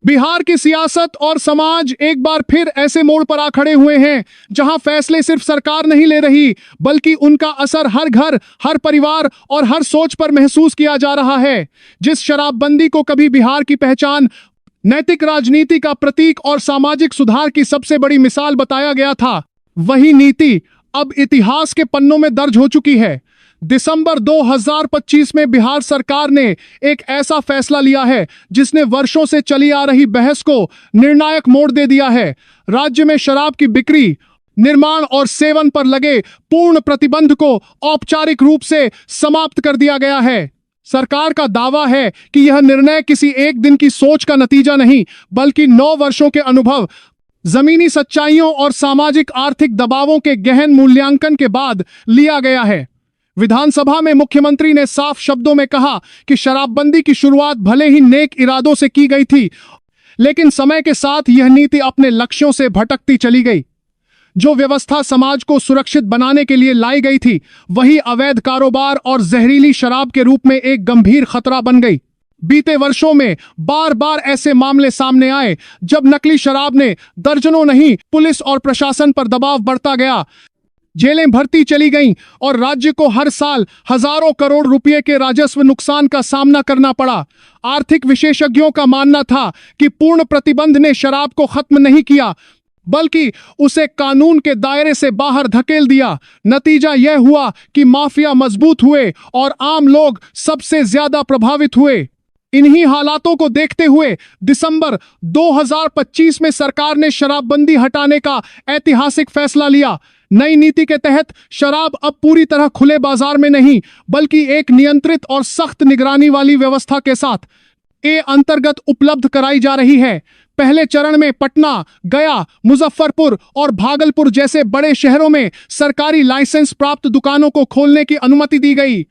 बिहार की सियासत और समाज एक बार फिर ऐसे मोड़ पर आ खड़े हुए हैं जहां फैसले सिर्फ सरकार नहीं ले रही, बल्कि उनका असर हर घर, हर परिवार और हर सोच पर महसूस किया जा रहा है। जिस शराबबंदी को कभी बिहार की पहचान, नैतिक राजनीति का प्रतीक और सामाजिक सुधार की सबसे बड़ी मिसाल बताया गया था, वही नीति अब इतिहास के पन्नों में दर्ज हो चुकी है। दिसंबर 2025 में बिहार सरकार ने एक ऐसा फैसला लिया है जिसने वर्षों से चली आ रही बहस को निर्णायक मोड़ दे दिया है। राज्य में शराब की बिक्री, निर्माण और सेवन पर लगे पूर्ण प्रतिबंध को औपचारिक रूप से समाप्त कर दिया गया है। सरकार का दावा है कि यह निर्णय किसी एक दिन की सोच का नतीजा नहीं, बल्कि 9 वर्षों के अनुभव, जमीनी सच्चाइयों और सामाजिक आर्थिक दबावों के गहन मूल्यांकन के बाद लिया गया है। विधानसभा में मुख्यमंत्री ने साफ शब्दों में कहा कि शराबबंदी की शुरुआत भले ही नेक इरादों से की गई थी, लेकिन समय के साथ यह नीति अपने लक्ष्यों से भटकती चली गई। जो व्यवस्था समाज को सुरक्षित बनाने के लिए लाई गई थी, वही अवैध कारोबार और जहरीली शराब के रूप में एक गंभीर खतरा बन गई। बीते वर्षों में बार बार ऐसे मामले सामने आए जब नकली शराब ने दर्जनों नहीं, पुलिस और प्रशासन पर दबाव बढ़ता गया, जेलें भरती चली गईं और राज्य को हर साल हजारों करोड़ रुपए के राजस्व नुकसान का सामना करना पड़ा। आर्थिक विशेषज्ञों का मानना था कि पूर्ण प्रतिबंध ने शराब को खत्म नहीं किया, बल्कि उसे कानून के दायरे से बाहर धकेल दिया। नतीजा यह हुआ कि माफिया मजबूत हुए और आम लोग सबसे ज्यादा प्रभावित हुए। इन्हीं हालातों को देखते हुए दिसंबर 2025 में सरकार ने शराबबंदी हटाने का ऐतिहासिक फैसला लिया। नई नीति के तहत शराब अब पूरी तरह खुले बाजार में नहीं, बल्कि एक नियंत्रित और सख्त निगरानी वाली व्यवस्था के साथ अंतर्गत उपलब्ध कराई जा रही है। पहले चरण में पटना, गया, मुजफ्फरपुर और भागलपुर जैसे बड़े शहरों में सरकारी लाइसेंस प्राप्त दुकानों को खोलने की अनुमति दी गई।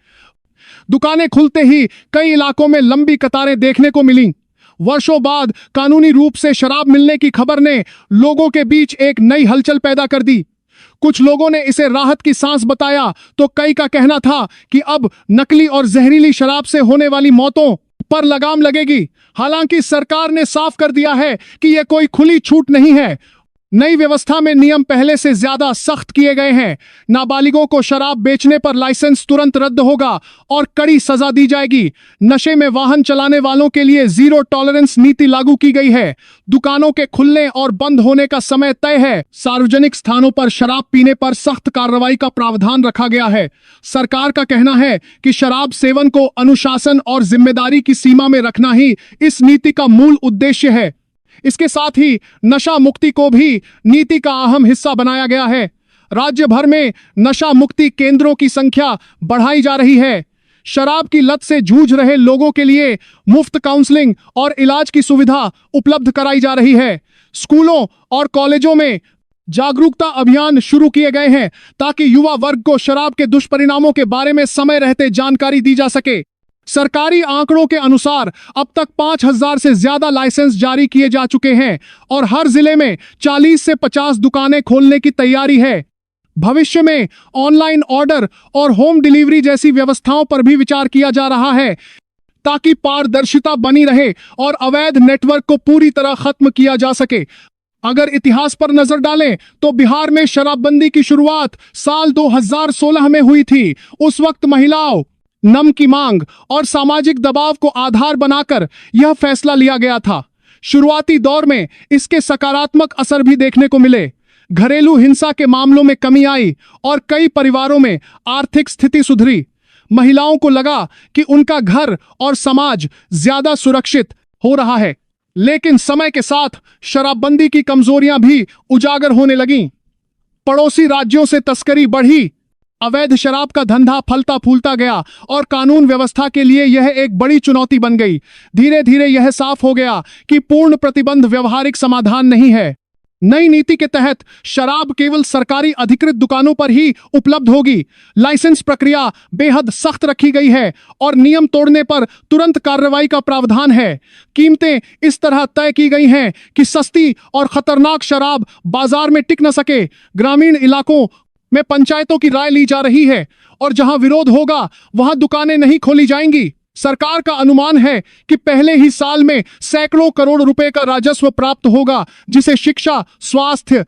दुकानें खुलते ही कई इलाकों में लंबी कतारें देखने को मिलीं। वर्षों बाद कानूनी रूप से शराब मिलने की खबर ने लोगों के बीच एक नई हलचल पैदा कर दी। कुछ लोगों ने इसे राहत की सांस बताया, तो कई का कहना था कि अब नकली और जहरीली शराब से होने वाली मौतों पर लगाम लगेगी। हालांकि सरकार ने साफ कर दिया है कि यह कोई खुली छूट नहीं है। नई व्यवस्था में नियम पहले से ज्यादा सख्त किए गए हैं। नाबालिगों को शराब बेचने पर लाइसेंस तुरंत रद्द होगा और कड़ी सजा दी जाएगी। नशे में वाहन चलाने वालों के लिए जीरो टॉलरेंस नीति लागू की गई है। दुकानों के खुलने और बंद होने का समय तय है। सार्वजनिक स्थानों पर शराब पीने पर सख्त कार्रवाई का प्रावधान रखा गया है। सरकार का कहना है कि शराब सेवन को अनुशासन और जिम्मेदारी की सीमा में रखना ही इस नीति का मूल उद्देश्य है। इसके साथ ही नशा मुक्ति को भी नीति का अहम हिस्सा बनाया गया है। राज्य भर में नशा मुक्ति केंद्रों की संख्या बढ़ाई जा रही है। शराब की लत से जूझ रहे लोगों के लिए मुफ्त काउंसलिंग और इलाज की सुविधा उपलब्ध कराई जा रही है। स्कूलों और कॉलेजों में जागरूकता अभियान शुरू किए गए हैं ताकि युवा वर्ग को शराब के दुष्परिणामों के बारे में समय रहते जानकारी दी जा सके। सरकारी आंकड़ों के अनुसार अब तक 5000 से ज्यादा लाइसेंस जारी किए जा चुके हैं और हर जिले में 40 से 50 दुकानें खोलने की तैयारी है। भविष्य में ऑनलाइन ऑर्डर और होम डिलीवरी जैसी व्यवस्थाओं पर भी विचार किया जा रहा है ताकि पारदर्शिता बनी रहे और अवैध नेटवर्क को पूरी तरह खत्म किया जा सके। अगर इतिहास पर नजर डालें तो बिहार में शराबबंदी की शुरुआत साल 2016 में हुई थी। उस वक्त महिलाओं, नम की मांग और सामाजिक दबाव को आधार बनाकर यह फैसला लिया गया था। शुरुआती दौर में इसके सकारात्मक असर भी देखने को मिले। घरेलू हिंसा के मामलों में कमी आई और कई परिवारों में आर्थिक स्थिति सुधरी। महिलाओं को लगा कि उनका घर और समाज ज्यादा सुरक्षित हो रहा है। लेकिन समय के साथ शराबबंदी की कमजोरियां भी उजागर होने लगीं। पड़ोसी राज्यों से तस्करी बढ़ी, अवैध शराब का धंधा फलता फूलता गया और कानून व्यवस्था के लिए यह एक बड़ी चुनौती बन गई। धीरे धीरे यह साफ हो गया कि पूर्ण प्रतिबंध व्यवहारिक समाधान नहीं है। नई नीति के तहत शराब केवल सरकारी अधिकृत दुकानों पर ही उपलब्ध होगी। लाइसेंस प्रक्रिया बेहद सख्त रखी गई है और नियम तोड़ने पर तुरंत कार्रवाई का प्रावधान है। कीमतें इस तरह तय की गई हैं कि सस्ती और खतरनाक शराब बाजार में टिक न सके। ग्रामीण इलाकों में पंचायतों की राय ली जा रही है और जहां विरोध होगा वहां दुकानें नहीं खोली जाएंगी। सरकार का अनुमान है कि पहले ही साल में सैकड़ों करोड़ रुपए का राजस्व प्राप्त होगा, जिसे शिक्षा, स्वास्थ्य,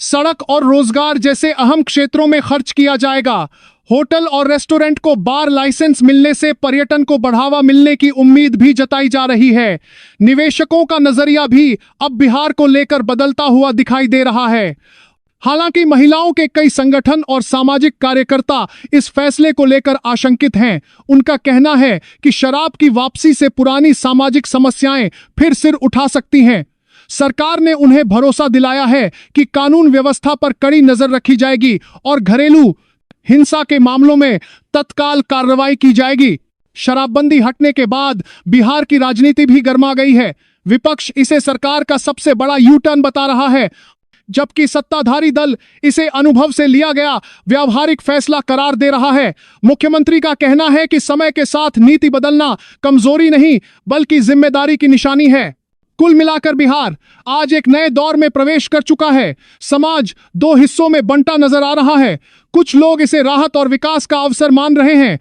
सड़क और रोजगार जैसे अहम क्षेत्रों में खर्च किया जाएगा। होटल और रेस्टोरेंट को बार लाइसेंस मिलने से पर्यटन को बढ़ावा मिलने की उम्मीद भी जताई जा रही है। निवेशकों का नजरिया भी अब बिहार को लेकर बदलता हुआ दिखाई दे रहा है। हालांकि महिलाओं के कई संगठन और सामाजिक कार्यकर्ता इस फैसले को लेकर आशंकित हैं। उनका कहना है कि शराब की वापसी से पुरानी सामाजिक समस्याएं फिर सिर उठा सकती हैं। सरकार ने उन्हें भरोसा दिलाया है कि कानून व्यवस्था पर कड़ी नजर रखी जाएगी और घरेलू हिंसा के मामलों में तत्काल कार्रवाई की जाएगी। शराबबंदी हटने के बाद बिहार की राजनीति भी गर्मा गई है। विपक्ष इसे सरकार का सबसे बड़ा यू टर्न बता रहा है, जबकि सत्ताधारी दल इसे अनुभव से लिया गया व्यावहारिक फैसला करार दे रहा है। मुख्यमंत्री का कहना है कि समय के साथ नीति बदलना कमजोरी नहीं बल्कि जिम्मेदारी की निशानी है। कुल मिलाकर बिहार आज एक नए दौर में प्रवेश कर चुका है। समाज दो हिस्सों में बंटा नजर आ रहा है। कुछ लोग इसे राहत और विकास का अवसर मान रहे हैं,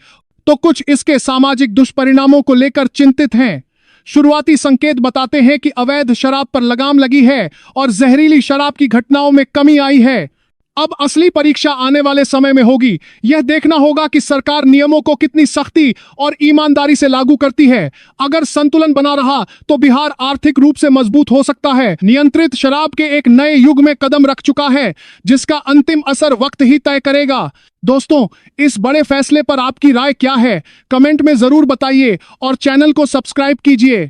तो कुछ इसके सामाजिक दुष्परिणामों को लेकर चिंतित हैं। शुरुआती संकेत बताते हैं कि अवैध शराब पर लगाम लगी है और जहरीली शराब की घटनाओं में कमी आई है। अब असली परीक्षा आने वाले समय में होगी। यह देखना होगा कि सरकार नियमों को कितनी सख्ती और ईमानदारी से लागू करती है। अगर संतुलन बना रहा तो बिहार आर्थिक रूप से मजबूत हो सकता है। नियंत्रित शराब के एक नए युग में कदम रख चुका है, जिसका अंतिम असर वक्त ही तय करेगा। दोस्तों, इस बड़े फैसले पर आपकी राय क्या है? कमेंट में जरूर बताइए और चैनल को सब्सक्राइब कीजिए।